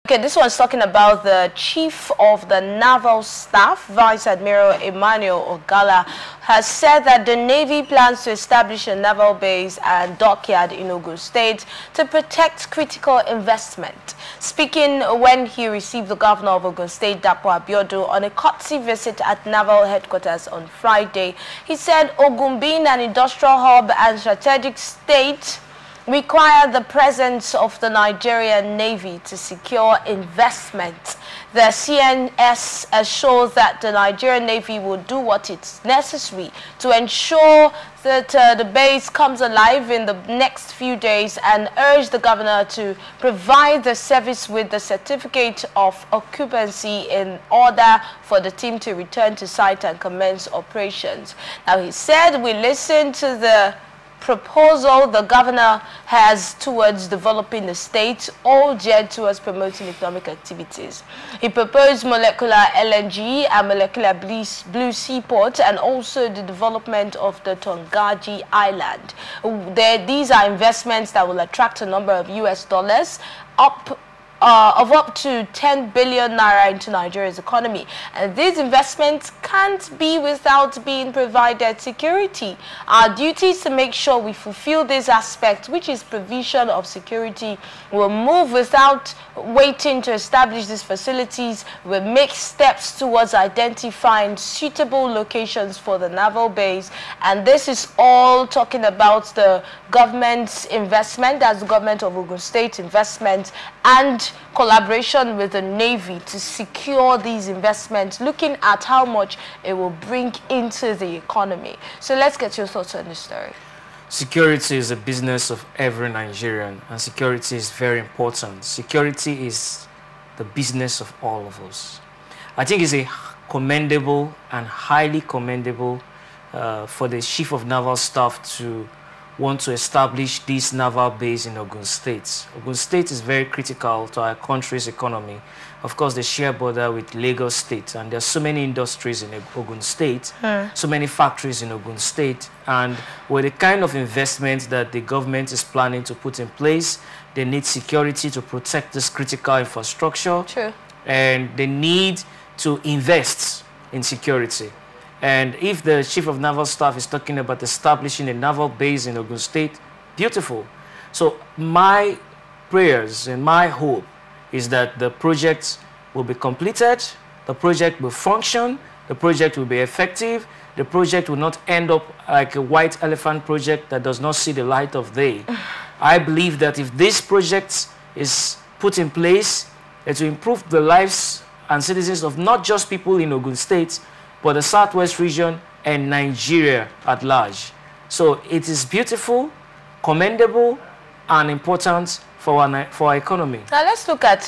Okay, this one's talking about the Chief of the Naval Staff, Vice Admiral Emmanuel Ogalla, has said that the Navy plans to establish a naval base and dockyard in OGUN State to protect critical investment. Speaking when he received the Governor of OGUN State, Dapo Abiodun, on a courtesy visit at Naval Headquarters on Friday, he said OGUN, being an industrial hub and strategic state, require the presence of the Nigerian Navy to secure investment. The CNS assures that the Nigerian Navy will do what is necessary to ensure that the base comes alive in the next few days, and urge the governor to provide the service with the certificate of occupancy in order for the team to return to site and commence operations. Now, he said, we listened to the proposal the governor has towards developing the state, all geared towards promoting economic activities. He proposed molecular LNG and molecular blue seaport, and also the development of the Tongaji Island. These are investments that will attract a number of US dollars of up to 10 billion naira into Nigeria's economy. And these investments can't be without being provided security. Our duty is to make sure we fulfill this aspect, which is provision of security. We'll move without waiting to establish these facilities. We'll make steps towards identifying suitable locations for the naval base. And this is all talking about the government's investment, that's the government of OGUN State investment, and collaboration with the Navy to secure these investments, looking at how much it will bring into the economy. So let's get your thoughts on this story. Security is a business of every Nigerian, and security is very important. Security is the business of all of us. I think it's a commendable and highly commendable for the Chief of Naval Staff to want to establish this naval base in OGUN State. OGUN State is very critical to our country's economy. Of course, they share border with Lagos State, and there are so many industries in OGUN State, so many factories in OGUN State, and with the kind of investment that the government is planning to put in place, they need security to protect this critical infrastructure. True. And they need to invest in security. And if the Chief of Naval Staff is talking about establishing a naval base in OGUN State, beautiful. So my prayers and my hope is that the project will be completed, the project will function, the project will be effective, the project will not end up like a white elephant project that does not see the light of day. I believe that if this project is put in place, it will improve the lives and citizens of not just people in OGUN State, but the Southwest region and Nigeria at large. So it is beautiful, commendable, and important for our economy. Now let's look at,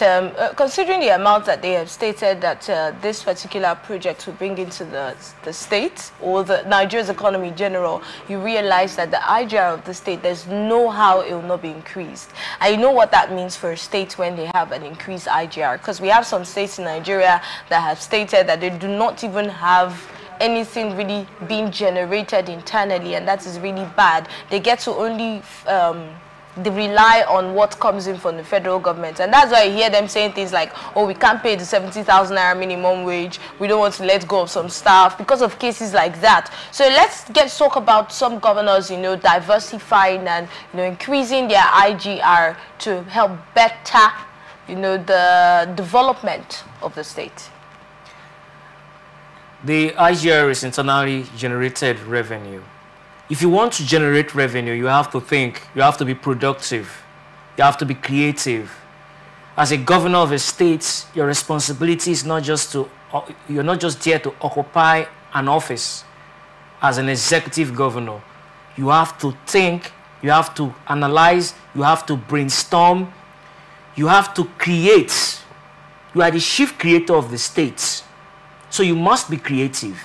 considering the amount that they have stated that this particular project will bring into the state, or the Nigeria's economy in general, you realize that the IGR of the state, there's no how it will not be increased. And you know what that means for a state when they have an increased IGR, because we have some states in Nigeria that have stated that they do not even have anything really being generated internally, and that is really bad. They get to only they rely on what comes in from the federal government, and that's why you hear them saying things like, oh, we can't pay the 70,000 naira minimum wage, we don't want to let go of some staff, because of cases like that. So let's talk about some governors, you know, diversifying and, you know, increasing their IGR to help better, you know, the development of the state. The IGR is internally generated revenue. If you want to generate revenue, you have to think, you have to be productive, you have to be creative. As a governor of a state, your responsibility is not just to, you're not just there to occupy an office as an executive governor. You have to think, you have to analyze, you have to brainstorm, you have to create. You are the chief creator of the state, so you must be creative.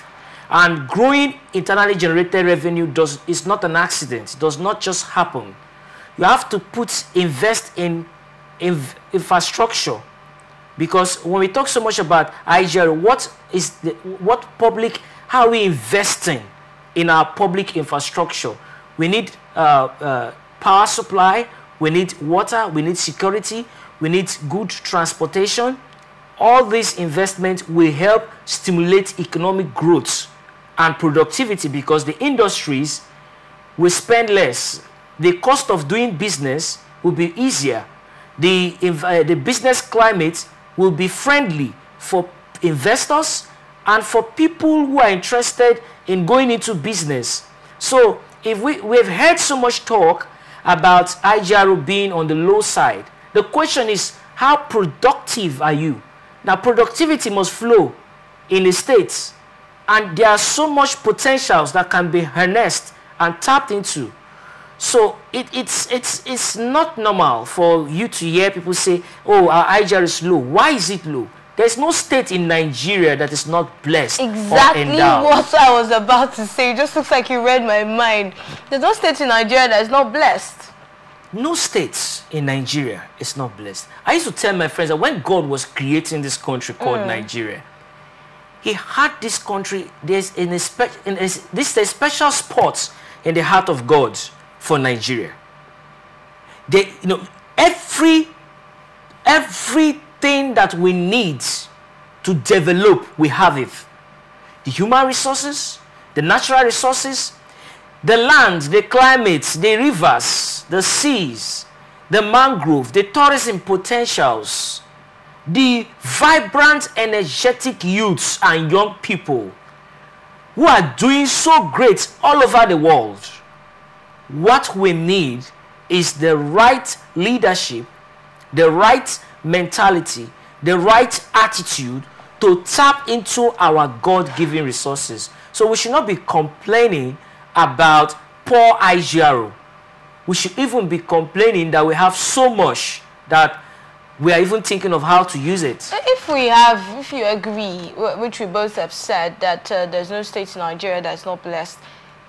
And growing internally generated revenue is not an accident. It does not just happen. You have to invest in infrastructure, because when we talk so much about IGR, how are we investing in our public infrastructure? We need power supply, we need water, we need security, we need good transportation. All these investments will help stimulate economic growth and productivity because the industries will spend less. The cost of doing business will be easier. The business climate will be friendly for investors and for people who are interested in going into business. So if we've heard so much talk about IGRO being on the low side, the question is, how productive are you? Now, productivity must flow in the states, and there are so much potentials that can be harnessed and tapped into. So it's not normal for you to hear people say, oh, our IGR is low. Why is it low? There's no state in Nigeria that is not blessed. Exactly what I was about to say. It just looks like you read my mind. There's no state in Nigeria that is not blessed. No state in Nigeria is not blessed. I used to tell my friends that when God was creating this country called Nigeria, he had this country, there's a special spot in the heart of God for Nigeria. Everything that we need to develop, we have it. The human resources, the natural resources, the land, the climate, the rivers, the seas, the mangrove, the tourism potentials, the vibrant, energetic youths and young people who are doing so great all over the world. What we need is the right leadership, the right mentality, the right attitude to tap into our God-given resources. So we should not be complaining about poor IGRO. We should even be complaining that we have so much that we are even thinking of how to use it. If you agree, which we both have said, that there's no state in Nigeria that's not blessed,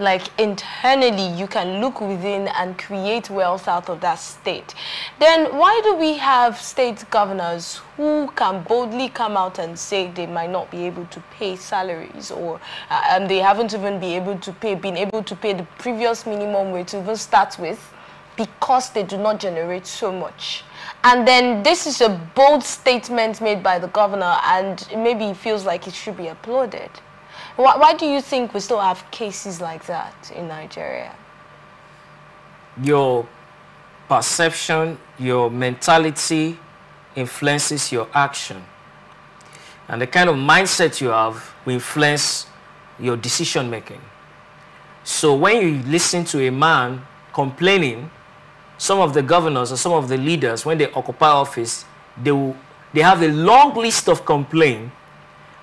like internally you can look within and create wealth out of that state, then why do we have state governors who can boldly come out and say they might not be able to pay salaries, or they haven't even been able to pay the previous minimum wage to even start with, because they do not generate so much? And then this is a bold statement made by the governor, and maybe it feels like it should be applauded. Why do you think we still have cases like that in Nigeria? Your perception, your mentality influences your action. And the kind of mindset you have will influence your decision making. So when you listen to a man complaining, some of the governors or some of the leaders, when they occupy office, they have a long list of complaints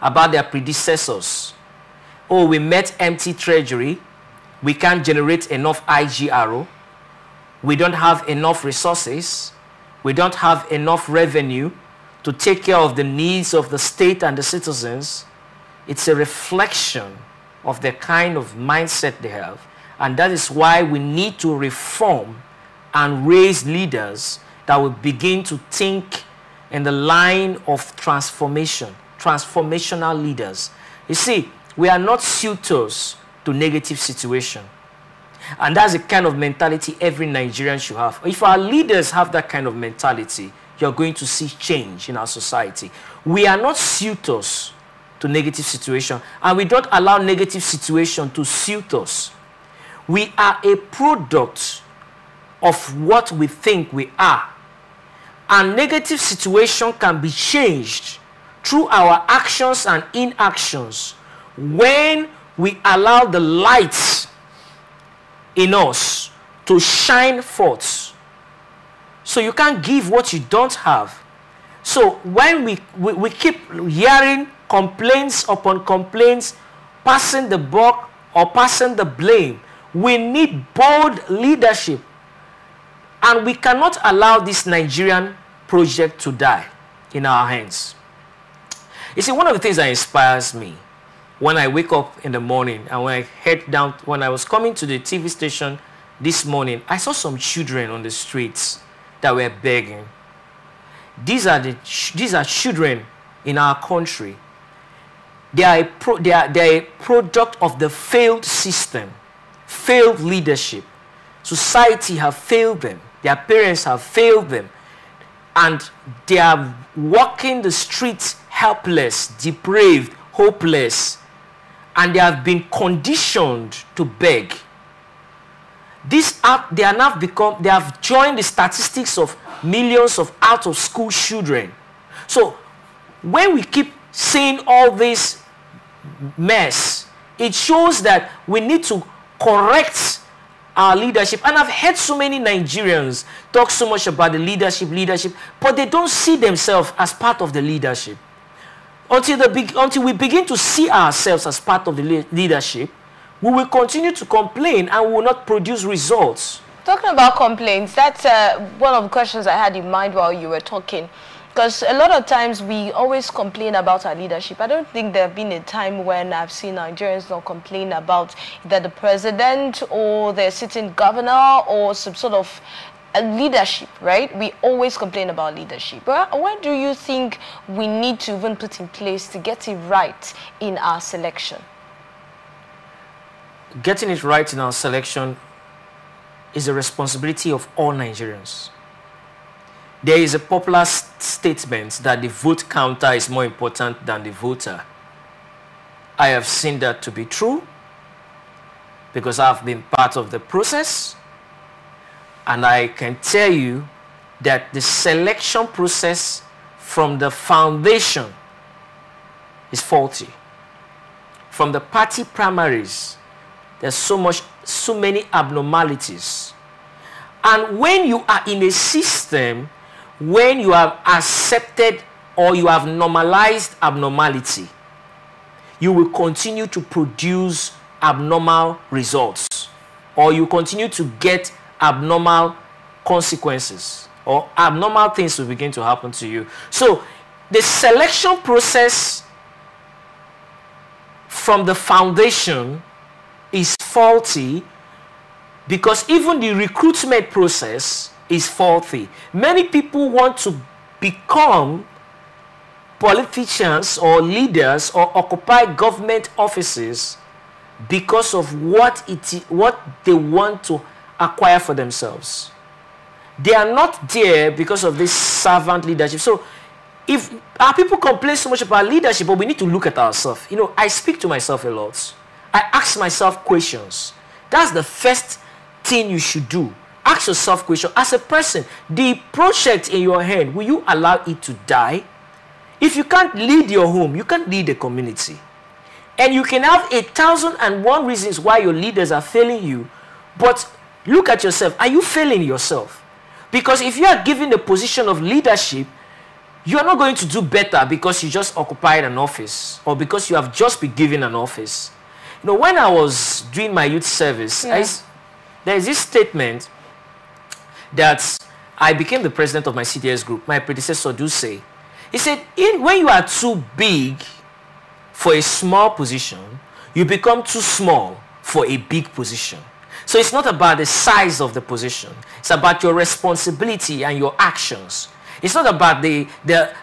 about their predecessors. Oh, we met empty treasury. We can't generate enough IGRO. We don't have enough resources. We don't have enough revenue to take care of the needs of the state and the citizens. It's a reflection of the kind of mindset they have. And that is why we need to reform and raise leaders that will begin to think in the line of transformation, transformational leaders. You see, we are not suitors to negative situation. And that's the kind of mentality every Nigerian should have. If our leaders have that kind of mentality, you're going to see change in our society. We are not suitors to negative situation, and we don't allow negative situation to suit us. We are a product of what we think we are. And negative situation can be changed through our actions and inactions when we allow the light in us to shine forth. So you can't give what you don't have. So when we keep hearing complaints upon complaints, passing the buck or passing the blame, we need bold leadership. And we cannot allow this Nigerian project to die in our hands. You see, one of the things that inspires me when I wake up in the morning and when I head down, when I was coming to the TV station this morning, I saw some children on the streets that were begging. These are children in our country. They are a product of the failed system, failed leadership. Society have failed them. Their parents have failed them. and they are walking the streets helpless, depraved, hopeless, and they have been conditioned to beg. They have joined the statistics of millions of out-of-school children. So when we keep saying all this mess, it shows that we need to correct our leadership. And I've heard so many Nigerians talk so much about the leadership, but they don't see themselves as part of the leadership. Until we begin to see ourselves as part of the leadership, we will continue to complain and will not produce results. Talking about complaints, that's one of the questions I had in mind while you were talking. Because a lot of times we always complain about our leadership. I don't think there have been a time when I've seen Nigerians not complain about either the president or the sitting governor or some sort of leadership, right? We always complain about leadership. What do you think we need to even put in place to get it right in our selection? Getting it right in our selection is a responsibility of all Nigerians. There is a popular statement that the vote counter is more important than the voter. I have seen that to be true because I've been part of the process, and I can tell you that the selection process from the foundation is faulty. From the party primaries, there's so many abnormalities. And when you are in a system, when you have accepted or you have normalized abnormality, you will continue to produce abnormal results, or you continue to get abnormal consequences, or abnormal things will begin to happen to you. So the selection process from the foundation is faulty, because even the recruitment process is faulty. Many people want to become politicians or leaders or occupy government offices because of what they want to acquire for themselves. They are not there because of this servant leadership. So if our people complain so much about leadership, but we need to look at ourselves. You know, I speak to myself a lot. I ask myself questions. That's the first thing you should do. Ask yourself questions. As a person, the project in your hand, will you allow it to die? If you can't lead your home, you can't lead a community. And you can have 1,001 reasons why your leaders are failing you, but look at yourself. Are you failing yourself? Because if you are given a position of leadership, you are not going to do better because you just occupied an office or because you have just been given an office. You know, when I was doing my youth service, there is this statement that I became the president of my CDS group. My predecessor do say. He said, when you are too big for a small position, you become too small for a big position. So it's not about the size of the position. It's about your responsibility and your actions. It's not about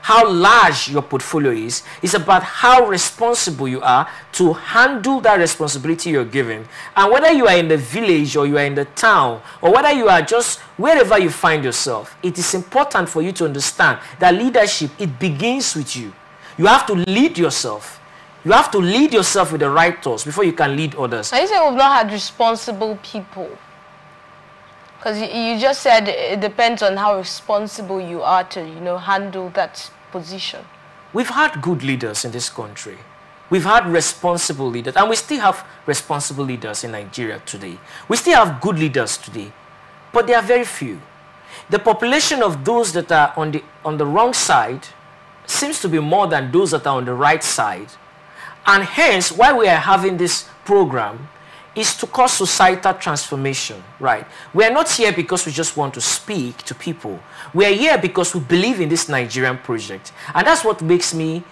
how large your portfolio is. It's about how responsible you are to handle that responsibility you're given. And whether you are in the village or you are in the town, or whether you are just wherever you find yourself, it is important for you to understand that leadership, it begins with you. You have to lead yourself. You have to lead yourself with the right thoughts before you can lead others. Now you say we've not had responsible people. Because you just said it depends on how responsible you are to, handle that position. We've had good leaders in this country. We've had responsible leaders. And we still have responsible leaders in Nigeria today. We still have good leaders today. But they are very few. The population of those that are on the wrong side seems to be more than those that are on the right side. And hence, why we are having this program is to cause societal transformation, right? We are not here because we just want to speak to people. We are here because we believe in this Nigerian project. And that's what gives me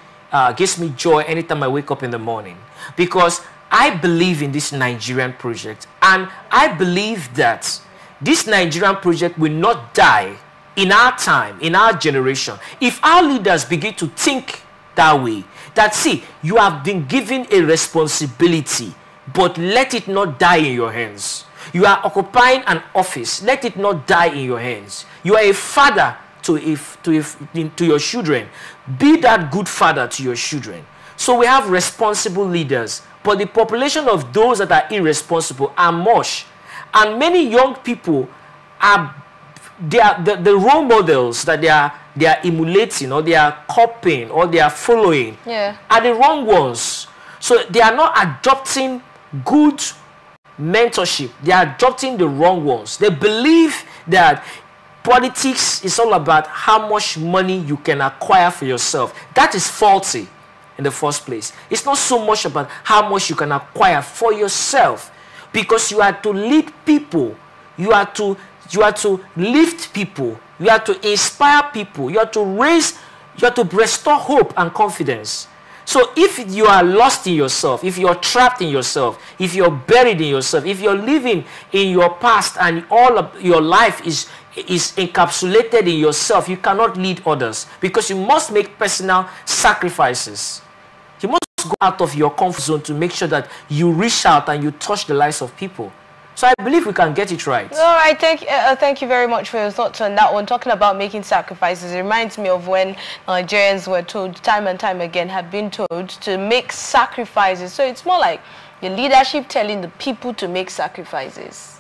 joy anytime I wake up in the morning. Because I believe in this Nigerian project. And I believe that this Nigerian project will not die in our time, in our generation. If our leaders begin to think that way, that see, you have been given a responsibility, but let it not die in your hands. You are occupying an office. Let it not die in your hands. You are a father to your children. Be that good father to your children. So we have responsible leaders, but the population of those that are irresponsible are much. And many young people are the role models that they are emulating, or they are copying, or they are following, are the wrong ones. So they are not adopting good mentorship. They are adopting the wrong ones. They believe that politics is all about how much money you can acquire for yourself. That is faulty in the first place. It's not so much about how much you can acquire for yourself, because you are to lead people. You are to lift people. You are to inspire people. You are to restore hope and confidence. So if you are lost in yourself, if you're trapped in yourself, if you're buried in yourself, if you're living in your past and all of your life is encapsulated in yourself, you cannot lead others, because you must make personal sacrifices. You must go out of your comfort zone to make sure that you reach out and you touch the lives of people. So I believe we can get it right. All right, thank you very much for your thoughts on that one. Talking about making sacrifices, it reminds me of when Nigerians were told time and time again, have been told to make sacrifices. So it's more like the leadership telling the people to make sacrifices.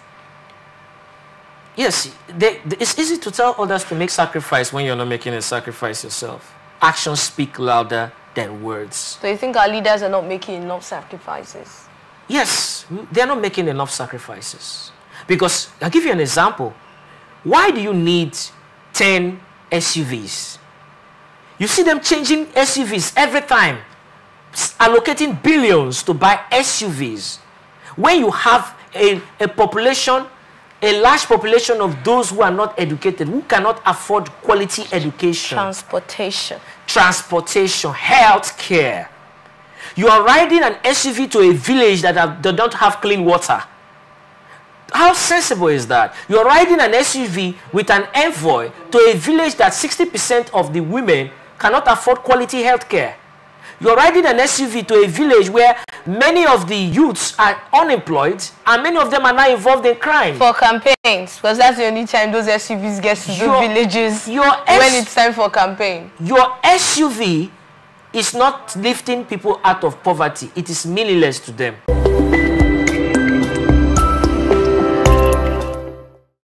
Yes, it's easy to tell others to make sacrifice when you're not making a sacrifice yourself. Actions speak louder than words. So you think our leaders are not making enough sacrifices? Yes, they're not making enough sacrifices. Because, I'll give you an example. Why do you need 10 SUVs? You see them changing SUVs every time, allocating billions to buy SUVs. When you have a large population of those who are not educated, who cannot afford quality education. Transportation, health care. You are riding an SUV to a village that don't have clean water. How sensible is that? You are riding an SUV with an envoy to a village that 60% of the women cannot afford quality health care. You are riding an SUV to a village where many of the youths are unemployed and many of them are now involved in crime. For campaigns, because that's the only time those SUVs get to the villages, when it's time for campaign. Your SUV is not lifting people out of poverty. It is meaningless to them.